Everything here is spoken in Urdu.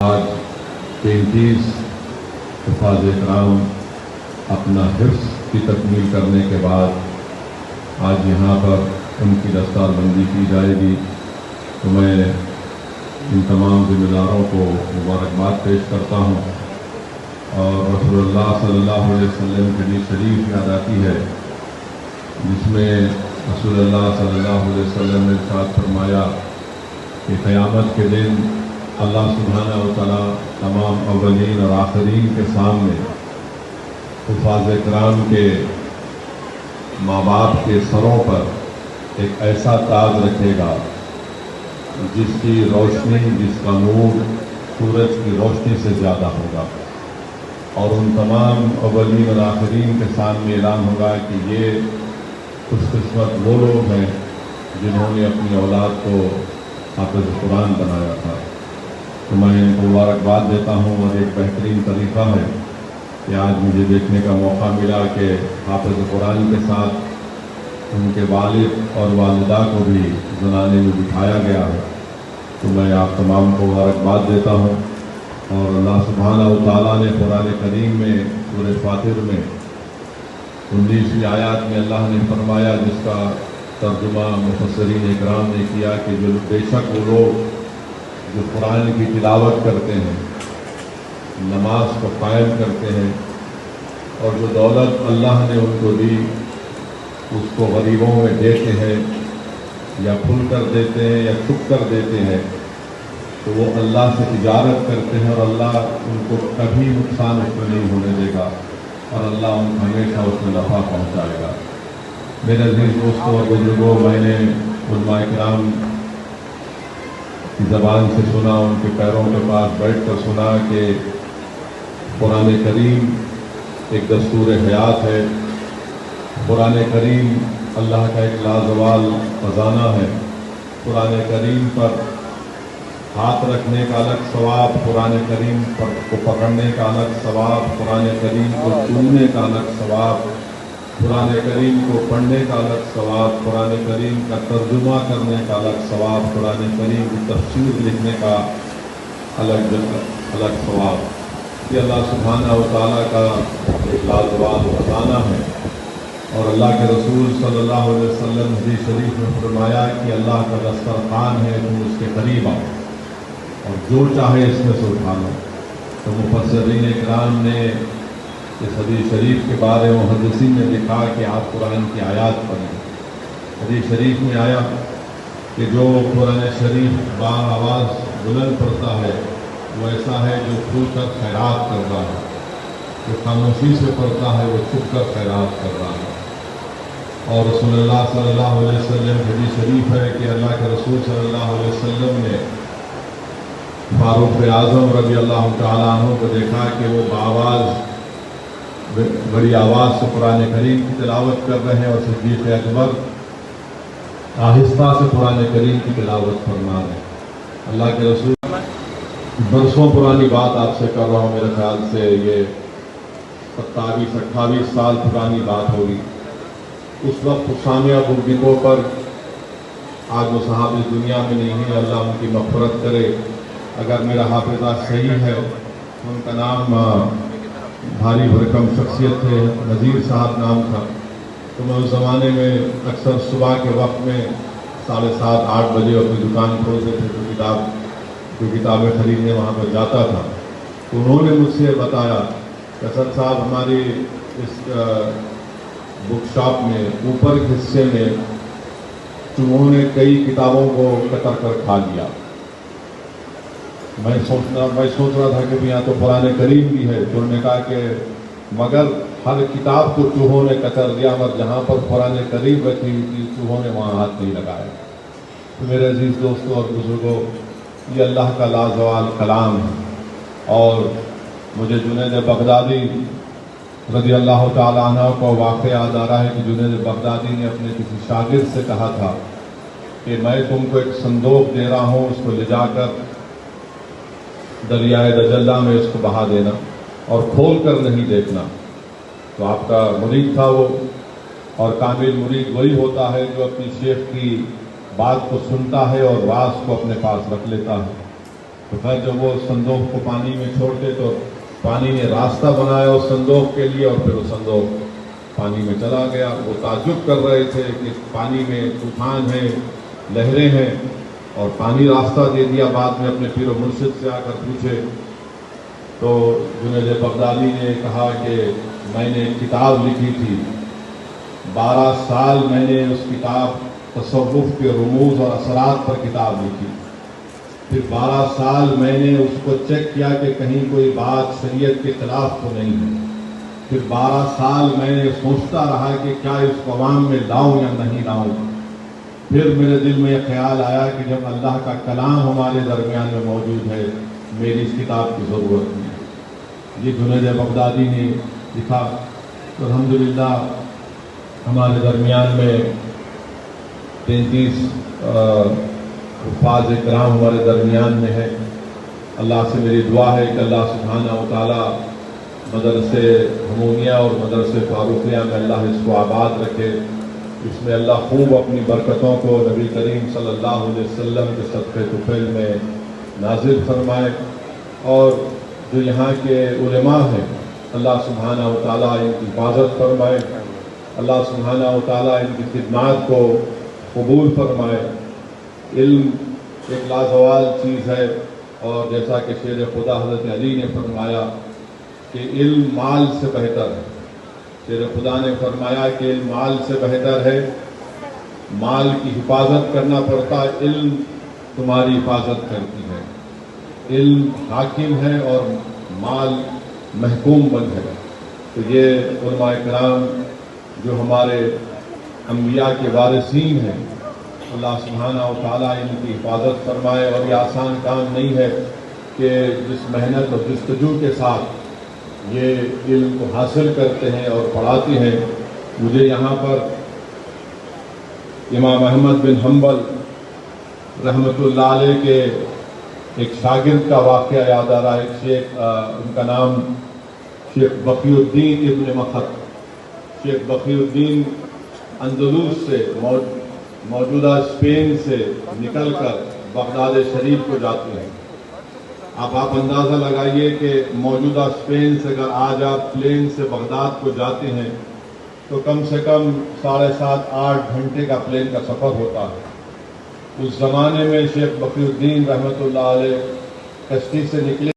آج 33 حفاظ کرام اپنا حفظ کی تکمیل کرنے کے بعد آج یہاں پر ان کی دستار بندی کی جائے گی، تو میں ان تمام ذمہ داروں کو مبارکباد پیش کرتا ہوں اور رسول اللہ صلی اللہ علیہ وسلم کی حدیث شریف یاد آتی ہے جس میں رسول اللہ صلی اللہ علیہ وسلم نے ارشاد فرمایا کہ قیامت کے دن اللہ سبحانہ و تعالیٰ تمام اولین اور آخرین کے سامنے حفاظ کرام کے ماں باپ کے سروں پر ایک ایسا تاج رکھے گا جس کی روشنی، جس کا نور سورج کی روشنی سے زیادہ ہوگا، اور ان تمام اولین اور آخرین کے سامنے اعلان ہوگا کہ یہ خوش قسمت وہ لوگ ہیں جنہوں نے اپنی اولاد کو حافظ قرآن بنایا تھا۔ تو میں ان کو مبارکباد دیتا ہوں، اور ایک بہترین طریقہ ہے کہ آج مجھے دیکھنے کا موقع ملا کہ حافظ قرآن کے ساتھ ان کے والد اور والدہ کو بھی زنانے میں بٹھایا گیا ہے، تو میں آپ تمام کو مبارکباد دیتا ہوں۔ اور اللہ سبحانہ و تعالیٰ نے قرآن کریم میں سورہ فاطر میں 19ویں آیات میں اللہ نے فرمایا، جس کا ترجمہ مفسرین اکرام نے کیا کہ جو بے شک وہ لوگ جو قرآن کی تلاوت کرتے ہیں، نماز کو قائم کرتے ہیں، اور جو دولت اللہ نے ان کو دی اس کو غریبوں میں دیتے ہیں، یا کھل کر دیتے ہیں یا چھپ کر دیتے ہیں، تو وہ اللہ سے تجارت کرتے ہیں اور اللہ ان کو کبھی نقصان اس میں نہیں ہونے دے گا، اور اللہ ان کو ہمیشہ اس میں نفع پہنچائے گا۔ میرے عزیز دوستوں اور بزرگوں، میں نے علماء کرام کی زبان سے سنا، ان کے پیروں کے پاس بیٹھ کر سنا کہ قرآن کریم ایک دستور حیات ہے، قرآن کریم اللہ کا ایک لازوال خزانہ ہے، قرآن کریم پر ہاتھ رکھنے کا الگ ثواب، قرآن کریم کو پکڑنے کا الگ ثواب، قرآن کریم کو چومنے کا الگ ثواب، قرآن کریم کو پڑھنے کا الگ ثواب، قرآن کریم کا ترجمہ کرنے کا الگ ثواب، قرآن کریم کی تفسیر لکھنے کا الگ ثواب۔ یہ اللہ سبحانہ و تعالیٰ کا ایک لازوال خزانہ ہے، اور اللہ کے رسول صلی اللہ علیہ وسلم حدیث شریف میں فرمایا کہ اللہ کا دسترخوان ہے، تم اس کے قریب آؤ اور جو چاہے اس میں سے اٹھا لو۔ تو مفسرین اکرام نے اس حدیث شریف کے بارے میں محدثین نے لکھا کہ آپ قرآن کی آیات پڑھیں۔ حدیث شریف میں آیا کہ جو قرآن شریف با آواز بلند پڑھتا ہے وہ ایسا ہے جو کھل کر خیرات کر رہا ہے، جو خاموشی سے پڑھتا ہے وہ چھپ کر خیرات کر رہا ہے۔ اور رسول اللہ صلی اللہ علیہ وسلم حدیث شریف ہے کہ اللہ کے رسول صلی اللہ علیہ وسلم نے فاروق اعظم رضی اللہ تعالیٰ عنہ کو دیکھا کہ وہ بآواز بڑی آواز سے قرآن کریم کی تلاوت کر رہے ہیں، اور صدیق اکبر آہستہ سے قرآن کریم کی تلاوت فرما رہے ہیں۔ اللہ کے رسول برسوں پرانی بات آپ سے کر رہا ہوں، میرے خیال سے یہ 27-28 سال پرانی بات ہوگی۔ اس وقت اسامہ بگتوں پر، آج وہ صاحب اس دنیا میں نہیں ہے، اللہ ان کی مغفرت کرے، اگر میرا حافظہ صحیح ہے ان کا نام بھاری بھرکم شخصیت تھے، نذیر صاحب نام تھا۔ تو میں اس زمانے میں اکثر صبح کے وقت میں 7:30-8 بجے اپنی دکان کھولتے تھے، جو کتابیں خریدنے وہاں پر جاتا تھا۔ تو انہوں نے مجھ سے بتایا کہ اسد صاحب ہماری اس بک شاپ میں اوپر کے حصے میں چوہوں نے کئی کتابوں کو کتر کر کھا لیا۔ میں سوچ رہا تھا کہ یہاں تو قرآن کریم بھی ہے، تو انہوں نے کہا کہ مگر ہر کتاب کو چوہوں نے کتر لیا، مگر جہاں پر قرآن کریم رکھی ہوئی تھی چوہوں نے وہاں ہاتھ نہیں لگایا۔ تو میرے عزیز دوستوں اور بزرگوں، یہ اللہ کا لازوال کلام ہے۔ اور مجھے جنید بغدادی رضی اللہ تعالیٰ عنہ کو واقعہ یاد آ رہا ہے کہ جنید بغدادی نے اپنے کسی شاگرد سے کہا تھا کہ میں تم کو ایک صندوق دے رہا ہوں، اس کو لے جا کر دریائے دجلہ میں اس کو بہا دینا اور کھول کر نہیں دیکھنا۔ تو آپ کا مرید تھا وہ، اور کامل مرید وہی ہوتا ہے جو اپنی شیخ کی بات کو سنتا ہے اور راز کو اپنے پاس رکھ لیتا ہے۔ تو خیر جب وہ صندوق کو پانی میں چھوڑتے تو پانی نے راستہ بنایا اس صندوق کے لیے، اور پھر وہ صندوق پانی میں چلا گیا۔ وہ تعجب کر رہے تھے کہ پانی میں طوفان ہے، لہریں ہیں، اور پانی راستہ دے دیا۔ بعد میں اپنے پیر و مرشد سے آ کر پوچھے تو جنید بغدادی نے کہا کہ میں نے ایک کتاب لکھی تھی، 12 سال میں نے اس کتاب تصوف کے رموز اور اثرات پر کتاب لکھی، پھر 12 سال میں نے اس کو چیک کیا کہ کہیں کوئی بات شریعت کے خلاف تو نہیں ہے، پھر 12 سال میں نے سوچتا رہا کہ کیا اس کو عوام میں لاؤں یا نہیں لاؤں، پھر میرے دل میں یہ خیال آیا کہ جب اللہ کا کلام ہمارے درمیان میں موجود ہے، میری اس کتاب کی ضرورت نہیں ہے۔ یہ جنید بغدادی نے لکھا۔ تو الحمدللہ ہمارے درمیان میں 33 حفاظ کرام ہمارے درمیان میں ہے۔ اللہ سے میری دعا ہے کہ اللہ سبحانہ و تعالی مدرسے ہمونیہ اور مدرسے فاروقیہ میں اللہ اس کو آباد رکھے، اس میں اللہ خوب اپنی برکتوں کو نبی کریم صلی اللہ علیہ وسلم کے صدقے طفیل میں نازل فرمائے، اور جو یہاں کے علماء ہیں اللہ سبحانہ و تعالیٰ ان کی حفاظت فرمائے، اللہ سبحانہ و تعالیٰ ان کی خدمات کو قبول فرمائے۔ علم ایک لازوال چیز ہے، اور جیسا کہ شیر خدا حضرت علی نے فرمایا کہ علم مال سے بہتر ہے۔ شیر خدا نے فرمایا کہ علم مال سے بہتر ہے، مال کی حفاظت کرنا پڑتا، علم تمہاری حفاظت کرتی ہے۔ علم حاکم ہے اور مال محکوم بند ہے۔ تو یہ علماء کرام جو ہمارے انبیاء کے وارثین ہیں، اللہ سبحانہ و تعالیٰ ان کی حفاظت فرمائے۔ اور یہ آسان کام نہیں ہے کہ جس محنت اور جستجو کے ساتھ یہ علم کو حاصل کرتے ہیں اور پڑھاتے ہیں۔ مجھے یہاں پر امام احمد بن حنبل رحمۃ اللہ علیہ کے ایک شاگرد کا واقعہ یاد آ رہا ہے۔ ایک شیخ، ان کا نام شیخ بقی الدین ابن مخت۔ شیخ بقی الدین اندلس سے موجودہ اسپین سے نکل کر بغداد شریف کو جاتے ہیں۔ اب آپ اندازہ لگائیے کہ موجودہ اسپین سے اگر آج آپ پلین سے بغداد کو جاتے ہیں تو کم سے کم 7.5-8 گھنٹے کا پلین کا سفر ہوتا ہے۔ اس زمانے میں شیخ بقی الدین رحمۃ اللہ علیہ کشتی سے نکلے